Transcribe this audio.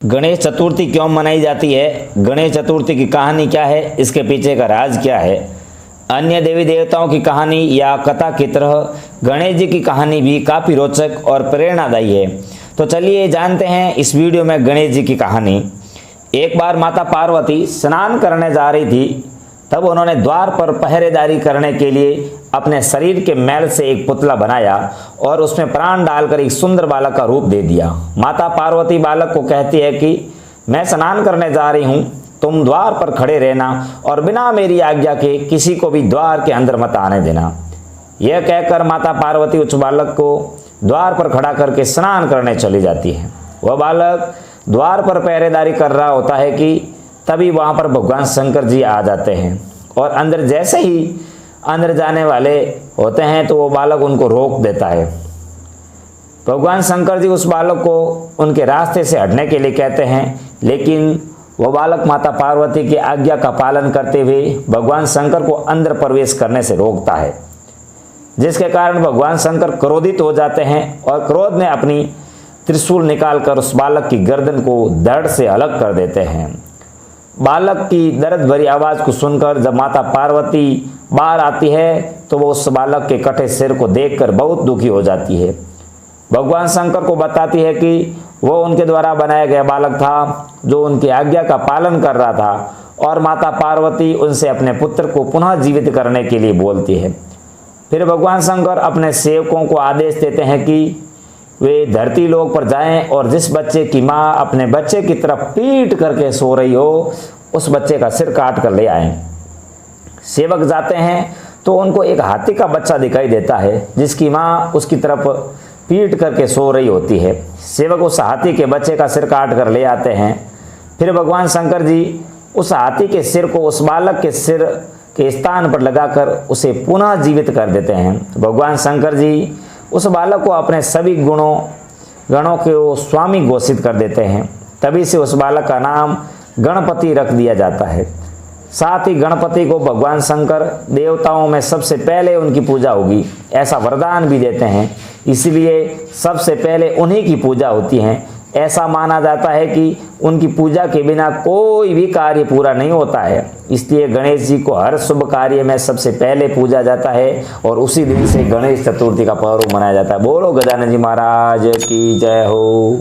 गणेश चतुर्थी क्यों मनाई जाती है? गणेश चतुर्थी की कहानी क्या है? इसके पीछे का राज क्या है? अन्य देवी देवताओं की कहानी या कथा की तरह गणेश जी की कहानी भी काफ़ी रोचक और प्रेरणादायी है। तो चलिए जानते हैं इस वीडियो में गणेश जी की कहानी। एक बार माता पार्वती स्नान करने जा रही थी, तब उन्होंने द्वार पर पहरेदारी करने के लिए अपने शरीर के मैल से एक पुतला बनाया और उसमें प्राण डालकर एक सुंदर बालक का रूप दे दिया। माता पार्वती बालक को कहती है कि मैं स्नान करने जा रही हूँ, तुम द्वार पर खड़े रहना और बिना मेरी आज्ञा के किसी को भी द्वार के अंदर मत आने देना। यह कहकर माता पार्वती उस बालक को द्वार पर खड़ा करके स्नान करने चली जाती है। वह बालक द्वार पर पहरेदारी कर रहा होता है कि तभी वहाँ पर भगवान शंकर जी आ जाते हैं और अंदर जैसे ही अंदर जाने वाले होते हैं तो वो बालक उनको रोक देता है। भगवान शंकर जी उस बालक को उनके रास्ते से हटने के लिए कहते हैं, लेकिन वह बालक माता पार्वती की आज्ञा का पालन करते हुए भगवान शंकर को अंदर प्रवेश करने से रोकता है, जिसके कारण भगवान शंकर क्रोधित हो जाते हैं और क्रोध में अपनी त्रिशूल निकालकर उस बालक की गर्दन को धड़ से अलग कर देते हैं। बालक की दर्द भरी आवाज़ को सुनकर जब माता पार्वती बाहर आती है तो वो उस बालक के कटे सिर को देखकर बहुत दुखी हो जाती है। भगवान शंकर को बताती है कि वो उनके द्वारा बनाया गया बालक था जो उनकी आज्ञा का पालन कर रहा था, और माता पार्वती उनसे अपने पुत्र को पुनः जीवित करने के लिए बोलती है। फिर भगवान शंकर अपने सेवकों को आदेश देते हैं कि वे धरती लोक पर जाएं और जिस बच्चे की माँ अपने बच्चे की तरफ पीट करके सो रही हो, उस बच्चे का सिर काट कर ले आएं। सेवक जाते हैं तो उनको एक हाथी का बच्चा दिखाई देता है जिसकी माँ उसकी तरफ पीट करके सो रही होती है। सेवक उस हाथी के बच्चे का सिर काट कर ले आते हैं। फिर भगवान शंकर जी उस हाथी के सिर को उस बालक के सिर के स्थान पर लगाकर उसे पुनः जीवित कर देते हैं। भगवान शंकर जी उस बालक को अपने सभी गणों के वो स्वामी घोषित कर देते हैं। तभी से उस बालक का नाम गणपति रख दिया जाता है। साथ ही गणपति को भगवान शंकर देवताओं में सबसे पहले उनकी पूजा होगी ऐसा वरदान भी देते हैं, इसलिए सबसे पहले उन्हीं की पूजा होती है। ऐसा माना जाता है कि उनकी पूजा के बिना कोई भी कार्य पूरा नहीं होता है, इसलिए गणेश जी को हर शुभ कार्य में सबसे पहले पूजा जाता है और उसी दिन से गणेश चतुर्थी का पर्व मनाया जाता है। बोलो गजानन जी महाराज की जय हो।